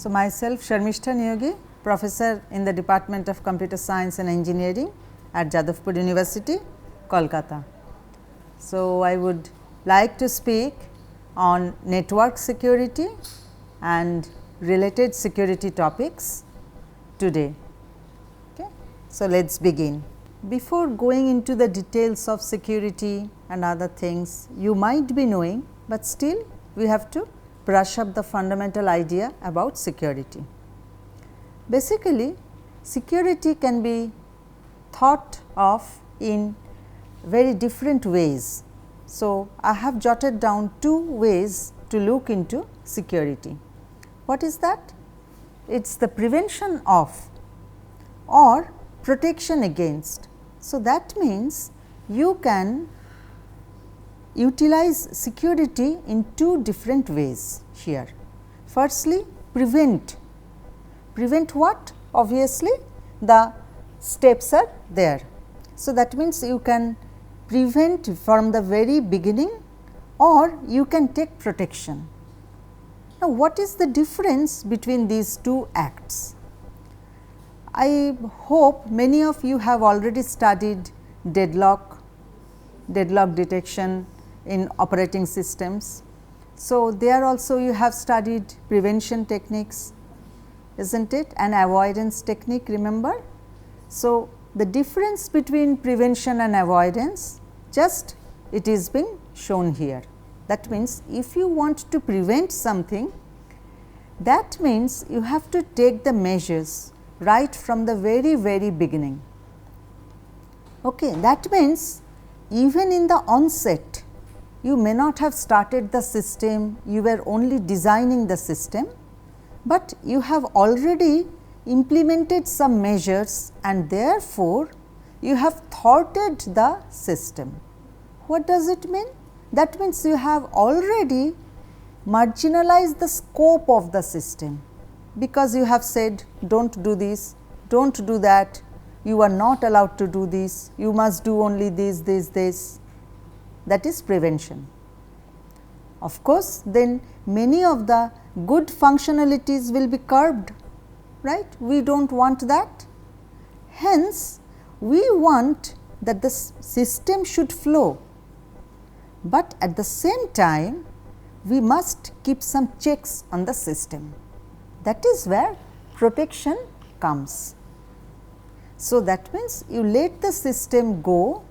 So, myself Sharmistha Niyogi, professor in the Department of Computer Science and Engineering at Jadavpur University, Kolkata. So, I would like to speak on network security and related security topics today. Okay. So, let us begin. Before going into the details of security and other things, you might be knowing, but still we have to brush up the fundamental idea about security. Basically, security can be thought of in very different ways. So, I have jotted down two ways to look into security. What is that? It is the prevention of or protection against. So, that means you can utilize security in two different ways here. Firstly, prevent. Prevent what? Obviously, the steps are there. So, that means you can prevent from the very beginning or you can take protection. Now, what is the difference between these two acts? I hope many of you have already studied deadlock detection in operating systems. So, there also you have studied prevention techniques, isn't it, and avoidance technique, remember. So, the difference between prevention and avoidance, just it is being shown here. That means, if you want to prevent something, that means you have to take the measures right from the very beginning. Okay, that means even in the onset, you may not have started the system, you were only designing the system, but you have already implemented some measures and therefore, you have thwarted the system. What does it mean? That means you have already marginalized the scope of the system, because you have said do not do this, do not do that, you are not allowed to do this, you must do only this. That is prevention. Of course, then many of the good functionalities will be curbed, right? We do not want that. Hence, we want that the system should flow, but at the same time we must keep some checks on the system. That is where protection comes. So, that means you let the system go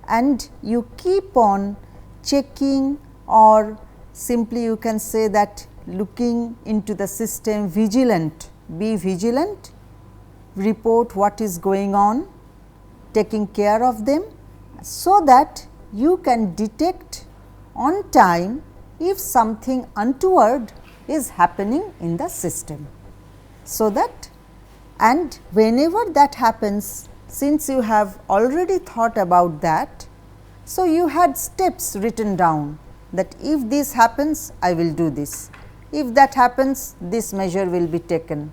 and you keep on checking, or simply you can say that looking into the system, vigilant, be vigilant, report what is going on, taking care of them, so that you can detect on time if something untoward is happening in the system. So, that and whenever that happens, since you have already thought about that, so you had steps written down that if this happens, I will do this, if that happens, this measure will be taken,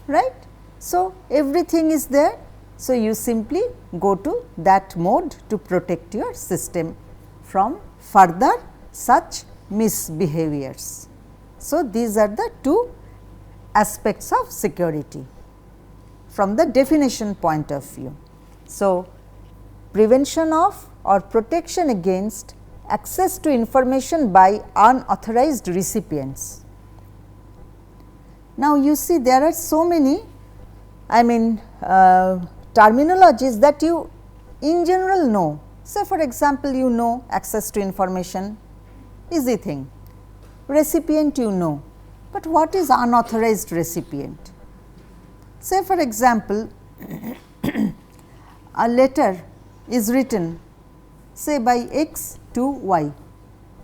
right. So, everything is there. So, you simply go to that mode to protect your system from further such misbehaviors. So, these are the two aspects of security from the definition point of view. So, prevention of or protection against access to information by unauthorized recipients. Now, you see there are so many terminologies that you in general know. Say for example, you know access to information, easy thing, recipient you know, but what is unauthorized recipient? Say for example, a letter is written say by X to Y,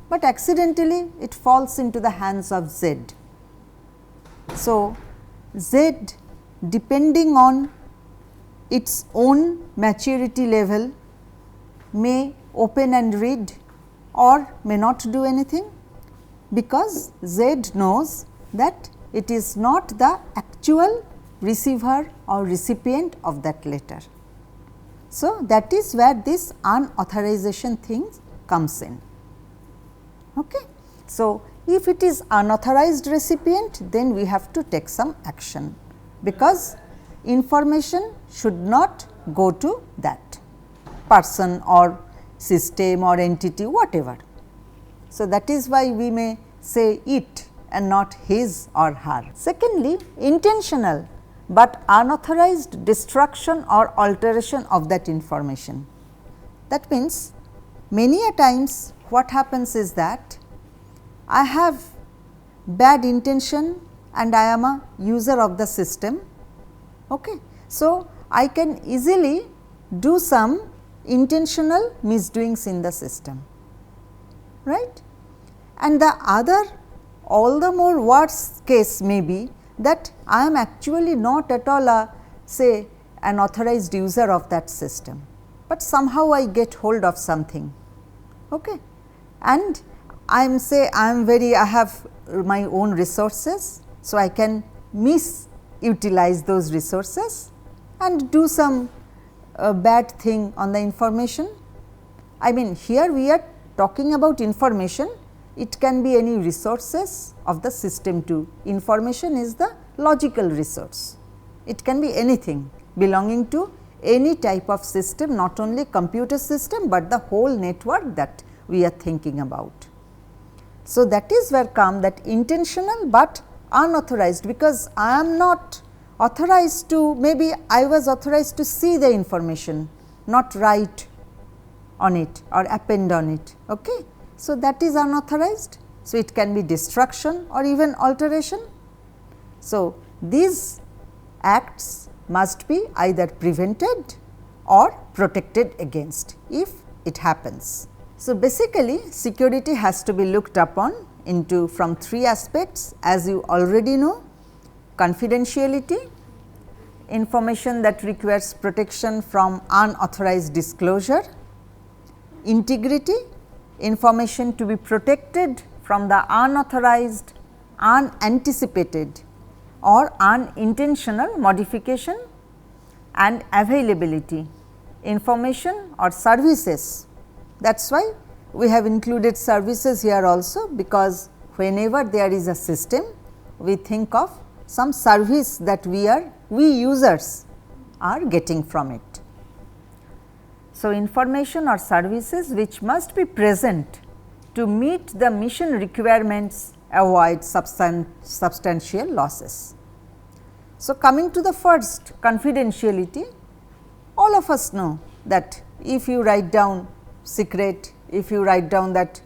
but accidentally it falls into the hands of Z. So, Z, depending on its own maturity level, may open and read or may not do anything, because Z knows that it is not the actual receiver or recipient of that letter. So, that is where this unauthorization thing comes in. Okay. So, If it is unauthorized recipient, then we have to take some action, because information should not go to that person or system or entity, whatever. So, that is why we may say it and not his or her. Secondly, intentional but unauthorized destruction or alteration of that information. That means, many a times what happens is that I have bad intention and I am a user of the system. Okay. So, I can easily do some intentional misdoings in the system, right. And the other, all the more worse case may be that I am actually not at all a, say, an authorized user of that system, but somehow I get hold of something, okay. And I am I have my own resources. So, I can misutilize those resources and do some bad thing on the information. I mean, here we are talking about information, it can be any resources of the system too. Information is the logical resource, it can be anything belonging to any type of system, not only computer system, but the whole network that we are thinking about. So, that is where come that intentional, but unauthorized, because I am not authorized to, maybe I was authorized to see the information, not write on it or append on it. Okay. So, that is unauthorized. So, it can be destruction or even alteration. So, these acts must be either prevented or protected against if it happens. So, basically security has to be looked upon into from three aspects, as you already know: confidentiality, information that requires protection from unauthorized disclosure; integrity, information to be protected from the unauthorized, unanticipated or unintentional modification; and availability, information or services. That is why we have included services here also, because whenever there is a system, we think of some service that we users are getting from it. So, information or services which must be present to meet the mission requirements, avoid substantial losses. So, coming to the first, confidentiality, all of us know that if you write down secret, if you write down that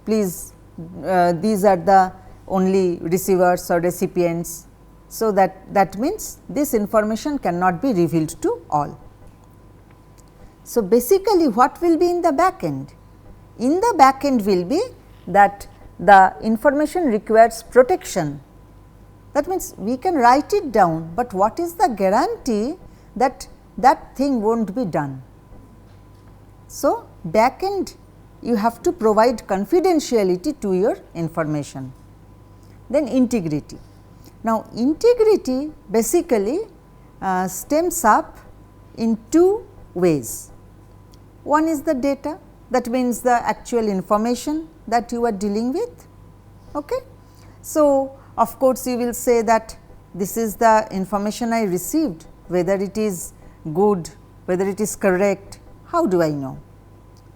please these are the only receivers or recipients. So, that means this information cannot be revealed to all. So, basically what will be in the back end? In the back end will be that the information requires protection. That means, we can write it down, but what is the guarantee that that thing will not be done? So, back end you have to provide confidentiality to your information. Then integrity. Now, integrity basically stems up in two ways. One is the data, that means the actual information that you are dealing with. Okay. So, of course, you will say that this is the information I received, whether it is good, whether it is correct, how do I know?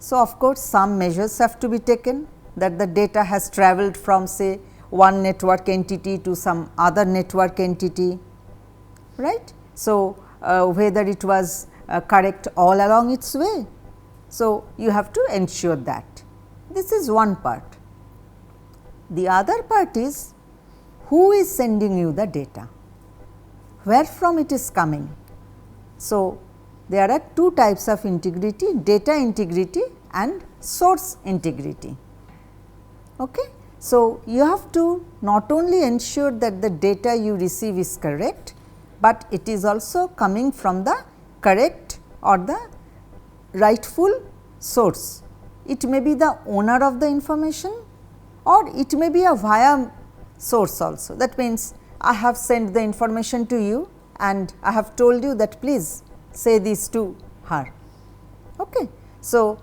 So, of course, some measures have to be taken, that the data has travelled from, say, one network entity to some other network entity, right. So, whether it was correct all along its way. So, you have to ensure that. This is one part. The other part is who is sending you the data, where from it is coming. So, there are two types of integrity, data integrity and source integrity. Okay. So, you have to not only ensure that the data you receive is correct, but it is also coming from the correct or the rightful source. It may be the owner of the information or it may be a via source also. That means, I have sent the information to you and I have told you that please say this to her. Okay. So,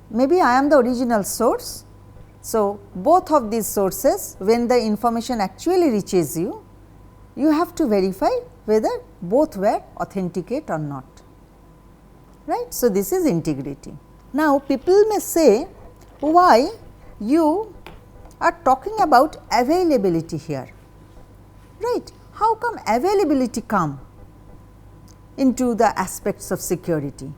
maybe I am the original source. So, both of these sources, when the information actually reaches you, you have to verify whether both were authenticate or not, right. So, this is integrity. Now, people may say, why you are talking about availability here, right. How come availability come into the aspects of security?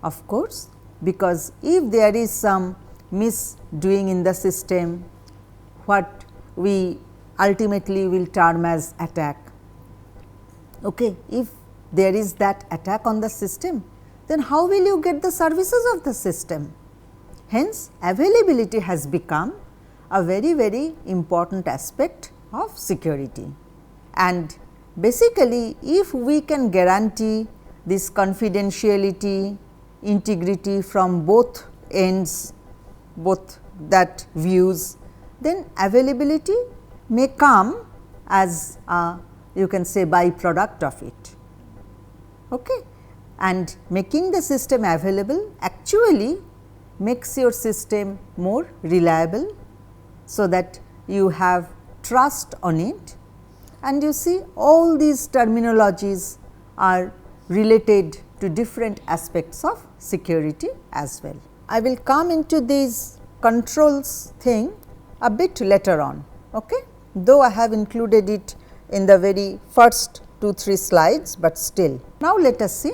Of course, because if there is some misdoing in the system, what we ultimately will term as attack. Okay. If there is that attack on the system, then how will you get the services of the system? Hence, availability has become a very, very important aspect of security. And basically, if we can guarantee this confidentiality, integrity from both ends, both that views, then availability may come as a, you can say, byproduct of it. Okay. And making the system available actually makes your system more reliable, so that you have trust on it. And you see, all these terminologies are related to different aspects of security as well. I will come into these controls thing a bit later on, okay? Though I have included it in the very first 2-3 slides, but still. Now, let us see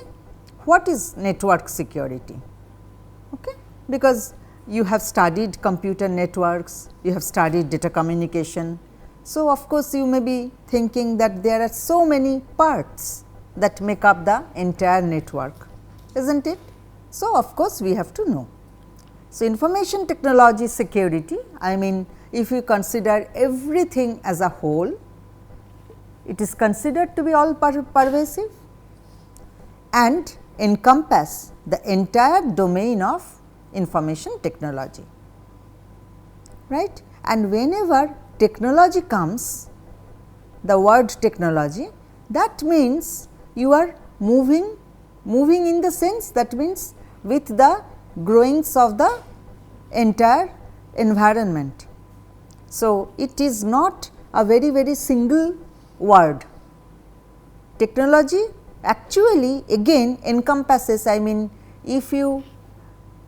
what is network security, okay? Because you have studied computer networks, you have studied data communication. So, of course, you may be thinking that there are so many parts that make up the entire network, isn't it? So, of course, we have to know. So, information technology security, I mean, if you consider everything as a whole, it is considered to be all pervasive and encompass the entire domain of information technology, right. And whenever technology comes, the word technology, that means you are moving in the sense, that means with the growings of the entire environment. So, it is not a very, very single word. Technology actually again encompasses, I mean, if you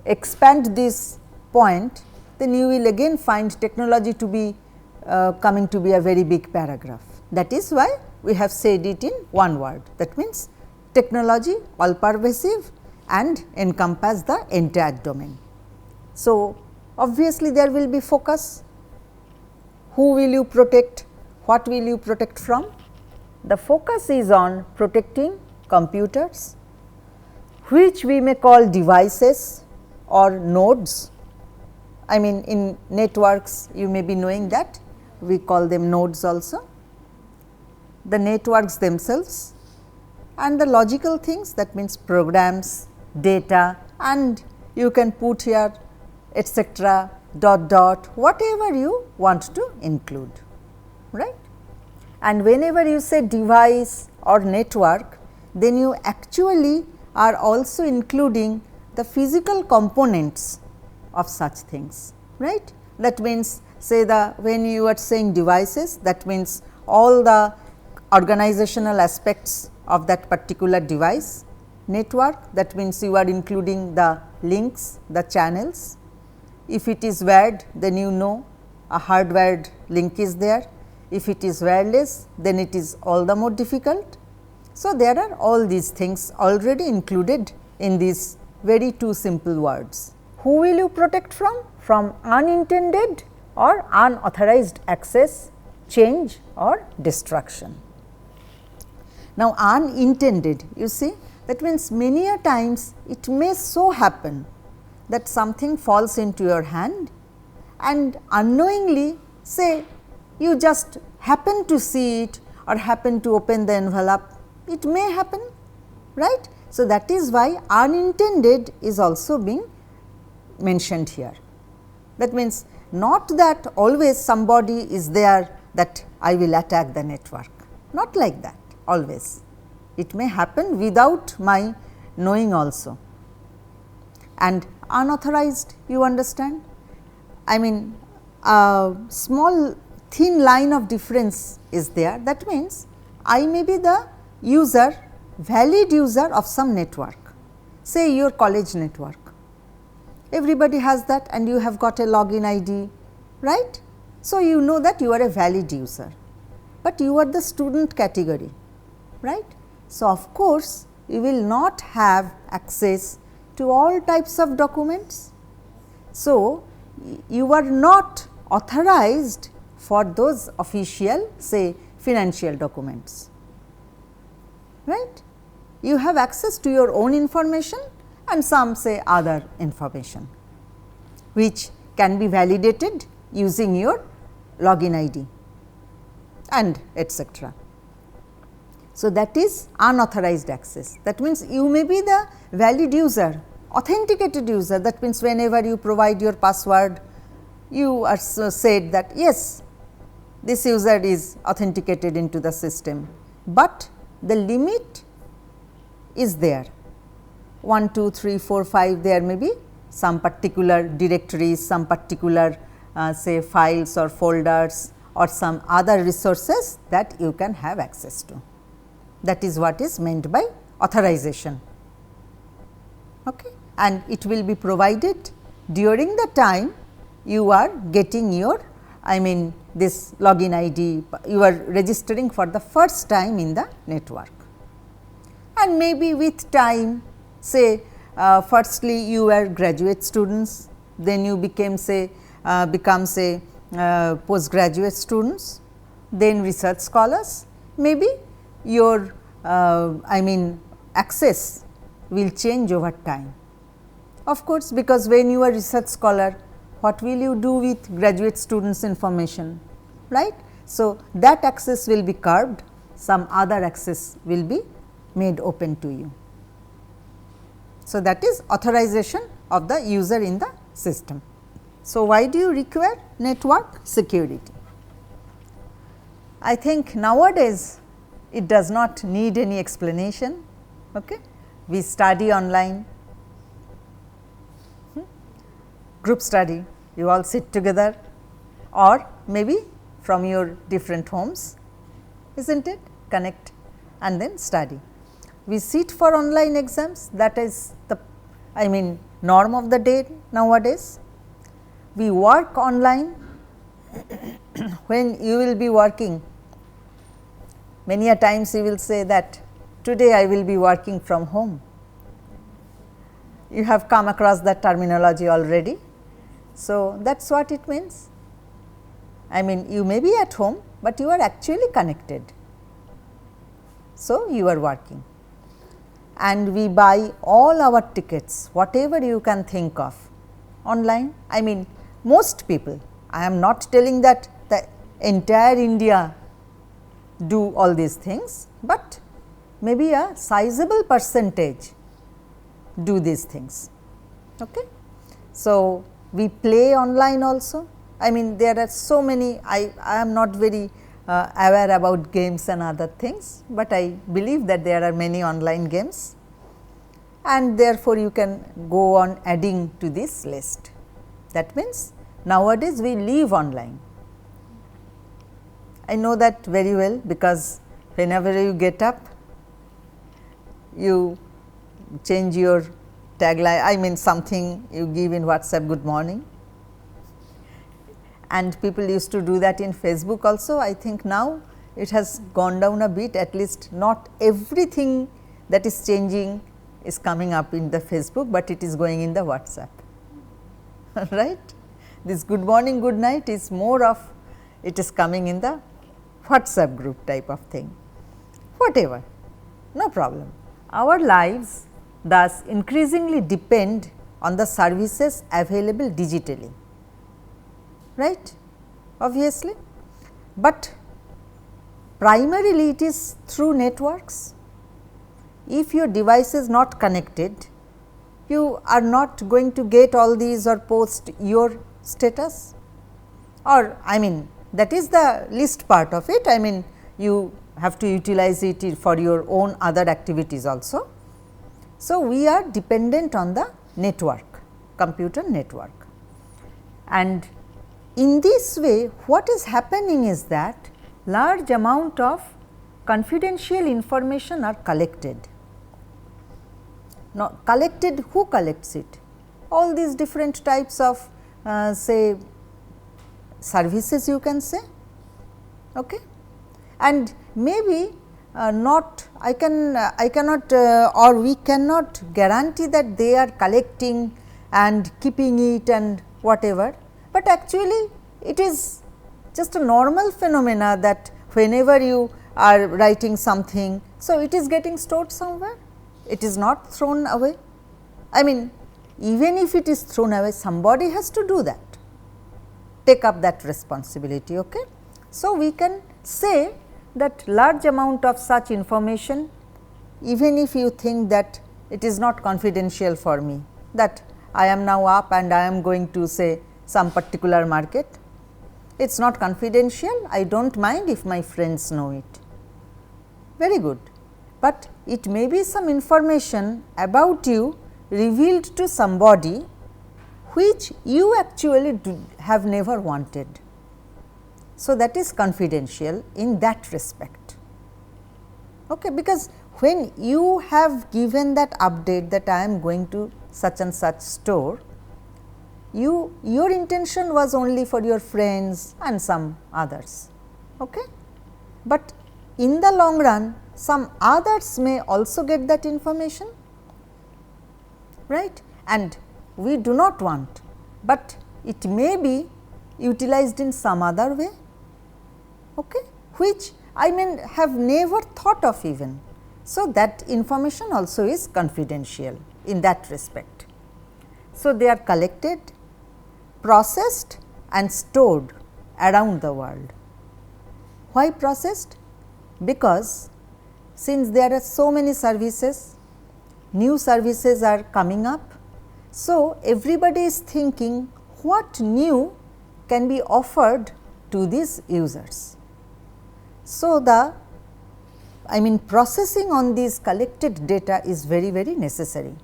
expand this point, then you will again find technology to be coming to be a very big paragraph. That is why we have said it in one word, that means technology all pervasive and encompass the entire domain. So, obviously, there will be focus. Who will you protect? What will you protect from? The focus is on protecting computers, which we may call devices or nodes. I mean, in networks you may be knowing that we call them nodes also. The networks themselves and the logical things, that means programs, data, and you can put here etcetera, dot dot, whatever you want to include, right. And whenever you say device or network, then you actually are also including the physical components of such things, right. That means, say when you are saying devices, that means all the organizational aspects of that particular device. Network, that means you are including the links, the channels. If it is wired, then you know a hardwired link is there. If it is wireless, then it is all the more difficult. So, there are all these things already included in these very two simple words. Who will you protect from? From unintended or unauthorized access, change or destruction. Now, unintended, you see, that means many a times it may so happen that something falls into your hand and unknowingly, say you just happen to see it or happen to open the envelope, it may happen, right. So, that is why unintended is also being mentioned here. That means, not that always somebody is there that I will attack the network, not like that always. It may happen without my knowing also. And unauthorized, you understand, I mean a small thin line of difference is there. That means, I may be the user, valid user of some network, say your college network. Everybody has that and you have got a login ID, right. So, you know that you are a valid user, but you are the student category, right. So, of course, you will not have access to all types of documents. So, you are not authorized for those official, say, financial documents, right. You have access to your own information and some, say, other information, which can be validated using your login ID and etcetera. So, that is unauthorized access. That means, you may be the valid user, authenticated user. That means, whenever you provide your password, you are said that yes, this user is authenticated into the system, but the limit is there 1, 2, 3, 4, 5, there may be some particular directories, some particular say files or folders or some other resources that you can have access to. That is what is meant by authorization, okay. And it will be provided during the time you are getting your, I mean this login ID, you are registering for the first time in the network. And maybe with time, say firstly you were graduate students, then you became say postgraduate students, then research scholars, maybe your I mean access will change over time. Of course, because when you are research scholar, what will you do with graduate students information, right. So, that access will be curbed, some other access will be made open to you. So, that is authorization of the user in the system. So, why do you require network security? I think nowadays it does not need any explanation. Okay. We study online, group study, you all sit together or maybe from your different homes, is not it, connect and then study. We sit for online exams, that is the I mean norm of the day nowadays. We work online. When you will be working, many a times you will say that today I will be working from home. You have come across that terminology already. So, that is what it means. I mean you may be at home, but you are actually connected. So, you are working and we buy all our tickets, whatever you can think of online. I mean most people, I am not telling that the entire India do all these things, but maybe a sizable percentage do these things. Okay. So, we play online also. I mean there are so many, I am not very aware about games and other things, but I believe that there are many online games and therefore, you can go on adding to this list. That means, nowadays we live online. I know that very well, because whenever you get up, you change your tagline, I mean something you give in WhatsApp, good morning, and people used to do that in Facebook also. I think now it has gone down a bit, at least not everything that is changing is coming up in the Facebook, but it is going in the WhatsApp, right. This good morning, good night is more of it is coming in the WhatsApp group type of thing, whatever, no problem. Our lives thus increasingly depend on the services available digitally, right, obviously, but primarily it is through networks. If your device is not connected, you are not going to get all these or post your status, or I mean that is the least part of it. I mean you have to utilize it for your own other activities also. So, we are dependent on the network, computer network, and in this way what is happening is that large amount of confidential information are collected. Now, collected, who collects it? All these different types of say services you can say, okay. And maybe not I cannot or we cannot guarantee that they are collecting and keeping it and whatever, but actually it is just a normal phenomena that whenever you are writing something, so it is getting stored somewhere, it is not thrown away. I mean, even if it is thrown away, somebody has to do that, take up that responsibility. Okay. So, we can say that large amount of such information, even if you think that it is not confidential for me, that I am now up and I am going to say some particular market, it is not confidential, I do not mind if my friends know it, very good, but it may be some information about you revealed to somebody which you actually have never wanted. So, that is confidential in that respect, okay, because when you have given that update that I am going to such and such store, your intention was only for your friends and some others, okay. But in the long run some others may also get that information, right, and we do not want, but it may be utilized in some other way, okay, which I may have never thought of even. So, that information also is confidential in that respect. So, they are collected, processed and stored around the world. Why processed? Because since there are so many services, new services are coming up. So, everybody is thinking what new can be offered to these users. So, processing on these collected data is very necessary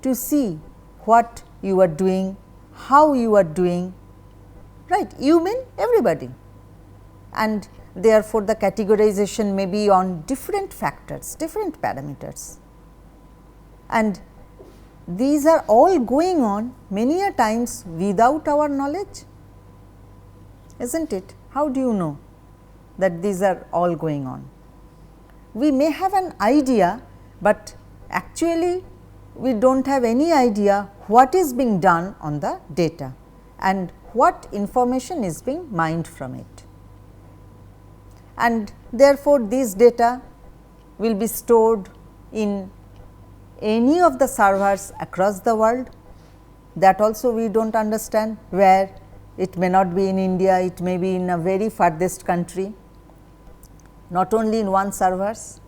to see what you are doing, how you are doing, right, you mean everybody, and therefore, the categorization may be on different factors, different parameters, and these are all going on many a times without our knowledge, is not it? How do you know that these are all going on? We may have an idea, but actually we do not have any idea what is being done on the data and what information is being mined from it. And therefore, these data will be stored in any of the servers across the world, that also we do not understand where, it may not be in India, it may be in a very farthest country, not only in one servers,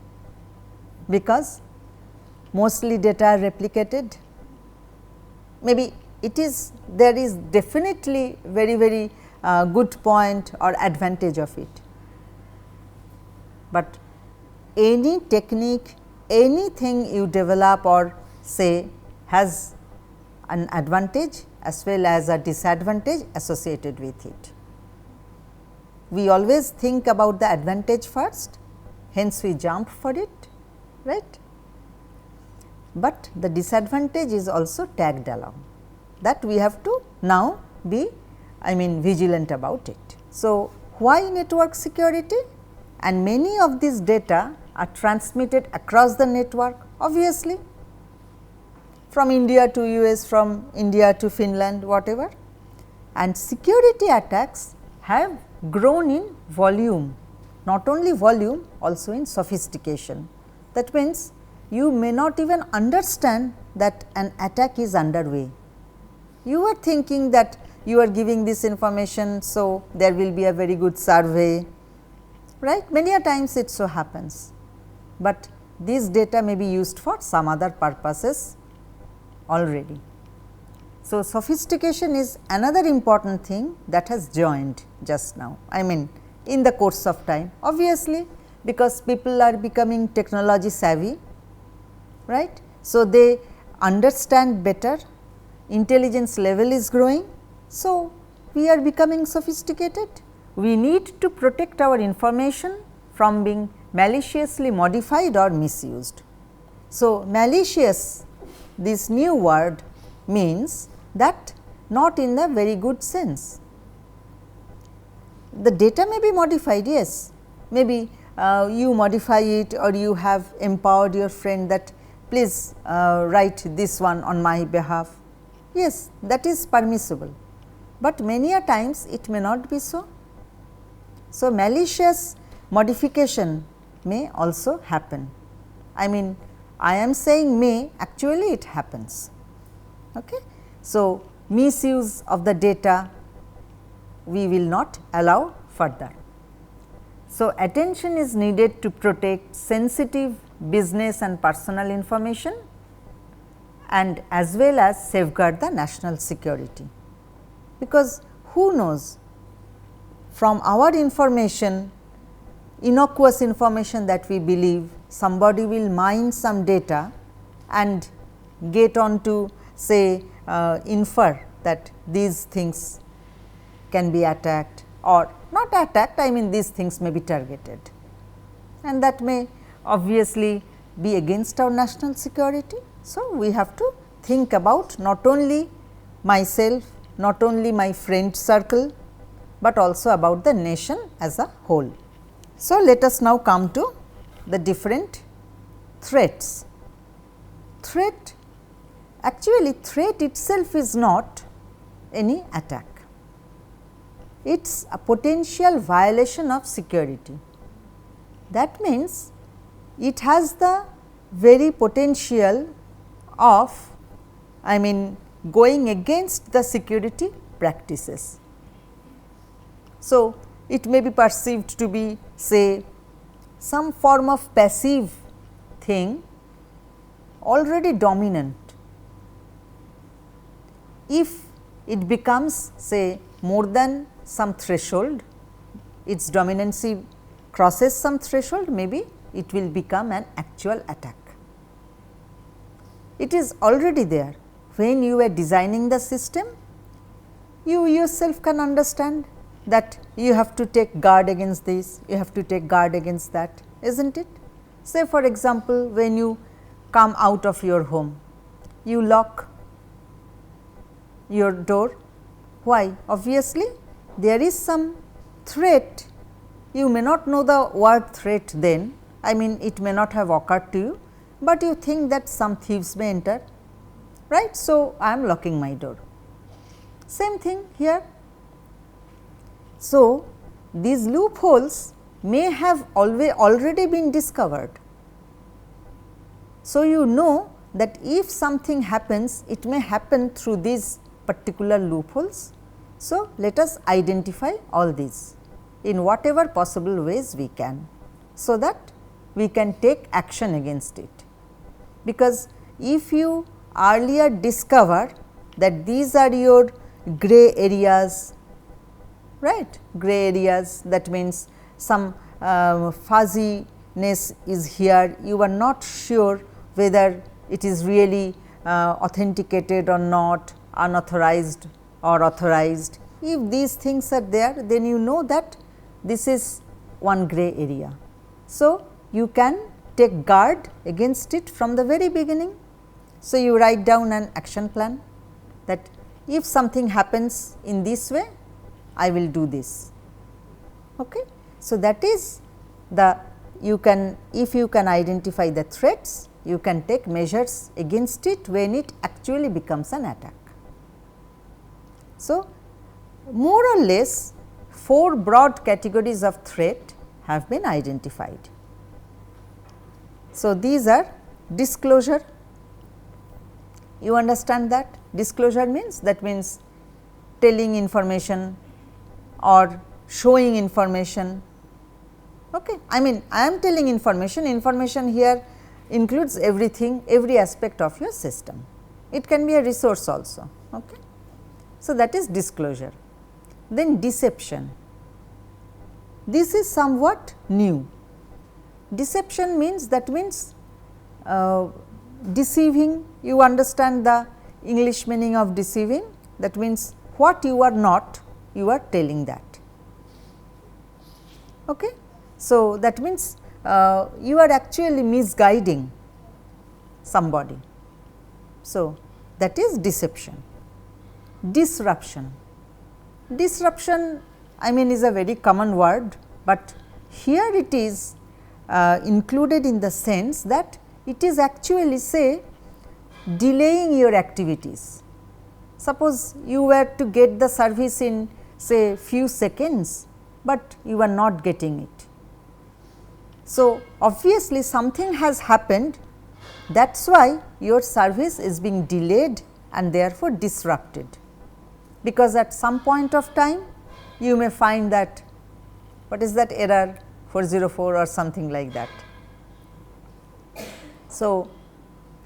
because mostly data are replicated. Maybe it is, there is definitely very good point or advantage of it, but any technique, anything you develop or say has an advantage as well as a disadvantage associated with it. We always think about the advantage first, hence we jump for it, right, but the disadvantage is also tagged along, that we have to now be vigilant about it. So, why network security? And many of these data are transmitted across the network, obviously from India to US, from India to Finland, whatever, and security attacks have grown in volume, not only volume, also in sophistication. That means, you may not even understand that an attack is underway. You are thinking that you are giving this information, so there will be a very good survey, right, many a times it so happens, but these data may be used for some other purposes already. So, sophistication is another important thing that has joined just now, in the course of time, obviously, because people are becoming technology savvy, right. So, they understand better, intelligence level is growing. So, we are becoming sophisticated. We need to protect our information from being maliciously modified or misused. So, malicious, this new word means that not in a very good sense. The data may be modified, yes, maybe you modify it, or you have empowered your friend that please write this one on my behalf. Yes, that is permissible, but many a times it may not be so. So, malicious modification may also happen. I mean, I am saying may, actually it happens. Okay. So, misuse of the data we will not allow further. So, attention is needed to protect sensitive business and personal information, and as well as safeguard the national security, because who knows, from our information, innocuous information that we believe, somebody will mine some data and get on to say infer that these things can be attacked or not attacked, I mean these things may be targeted, and that may obviously be against our national security. So, we have to think about not only myself, not only my friend circle, but also about the nation as a whole. So, let us now come to the different threats. Threat, actually threat itself is not any attack, it is a potential violation of security. That means, it has the very potential of, I mean going against the security practices. So, it may be perceived to be say some form of passive thing already dominant. If it becomes say more than some threshold, its dominancy crosses some threshold, maybe it will become an actual attack. It is already there. When you are designing the system, you yourself can understand that you have to take guard against this, you have to take guard against that, is not it? Say for example, when you come out of your home, you lock your door. Why? Obviously, there is some threat. You may not know the word threat then, I mean it may not have occurred to you, but you think that some thieves may enter, right. So, I am locking my door. Same thing here. So, these loopholes may have already been discovered. So, you know that if something happens, it may happen through these particular loopholes. So, let us identify all these in whatever possible ways we can, so that we can take action against it. Because if you earlier discover that these are your gray areas, right, gray areas, that means some fuzziness is here, you are not sure whether it is really authenticated or not, unauthorized or authorized. If these things are there, then you know that this is one gray area. So, you can take guard against it from the very beginning. So, you write down an action plan that if something happens in this way, I will do this. Okay. So, that is the you can, if you can identify the threats, you can take measures against it when it actually becomes an attack. So, more or less 4 broad categories of threat have been identified. So, these are disclosure. You understand that disclosure means, that means telling information or showing information. Okay. I mean I am telling information, information here includes everything, every aspect of your system. It can be a resource also. Okay. So, that is disclosure. Then deception, this is somewhat new. Deception means, that means deceiving, you understand the English meaning of deceiving, that means what you are not, you are telling that. Okay. So, that means you are actually misguiding somebody. So, that is deception. Disruption. Disruption, I mean, is a very common word, but here it is included in the sense that it is actually, say, delaying your activities. Suppose you were to get the service in, say, few seconds, but you are not getting it. So, obviously something has happened, that is why your service is being delayed and therefore disrupted, because at some point of time you may find that what is that error 404 or something like that. So,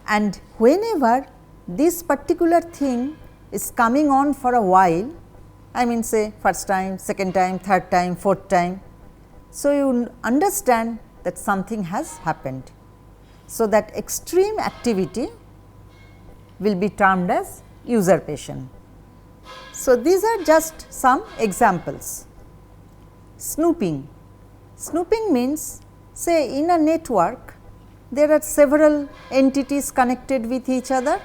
and whenever this particular thing is coming on for a while, I mean say first time, second time, third time, fourth time. So, you understand that something has happened. So, that extreme activity will be termed as usurpation. So, these are just some examples. Snooping. Snooping means, say, in a network there are several entities connected with each other.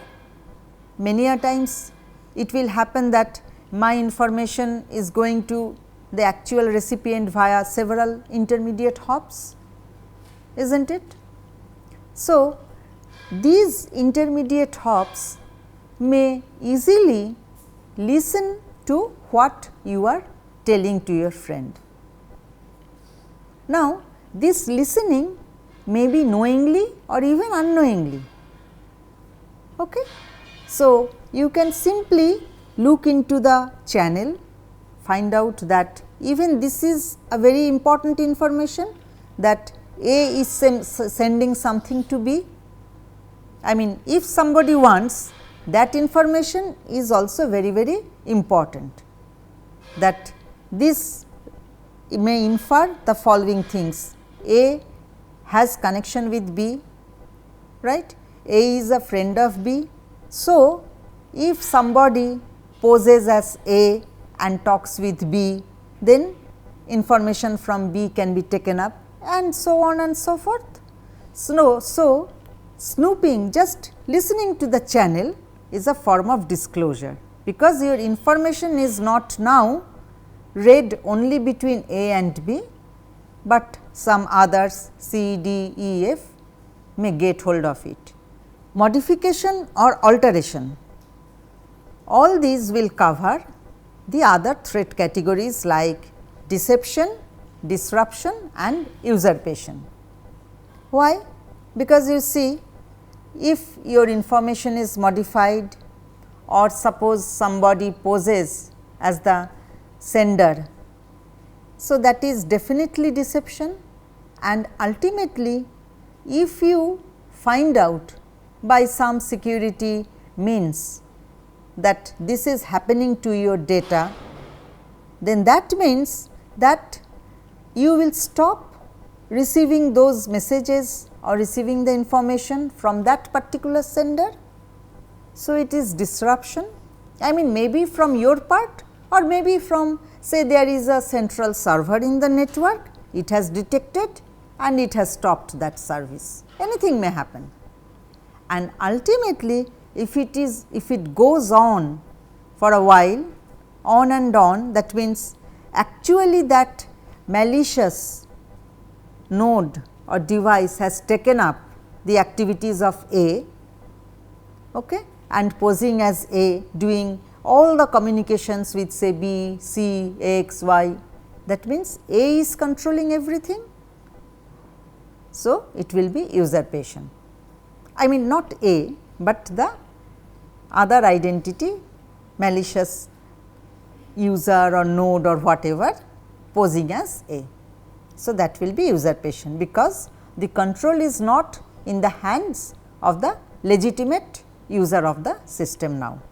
Many a times it will happen that my information is going to the actual recipient via several intermediate hops, is not it? So, these intermediate hops may easily listen to what you are telling to your friend. Now, this listening may be knowingly or even unknowingly. Okay? So, you can simply look into the channel, find out that even this is a very important information, that A is sending something to B. I mean, if somebody wants, that information is also very, very important, that this may infer the following things: A has connection with B, right? A is a friend of B. So, if somebody poses as A and talks with B, then information from B can be taken up, and so on and so forth. So, snooping, just listening to the channel, is a form of disclosure, because your information is not now read only between A and B, but some others C, D, E, F may get hold of it. Modification or alteration, all these will cover the other threat categories like deception, disruption and usurpation. Why? Because you see, if your information is modified, or suppose somebody poses as the sender, so that is definitely deception, and ultimately if you find out by some security means that this is happening to your data, then that means that you will stop receiving those messages or receiving the information from that particular sender. So, it is disruption, I mean maybe from your part, or maybe from, say, there is a central server in the network, it has detected and it has stopped that service, anything may happen. And ultimately if it goes on for a while, on and on, that means actually that malicious node or device has taken up the activities of A, okay, and posing as A, doing all the communications with, say, B, C, X, Y, that means A is controlling everything. So, it will be usurpation. I mean not A, but the other identity, malicious user or node or whatever posing as A. So, that will be usurpation, because the control is not in the hands of the legitimate user of the system now.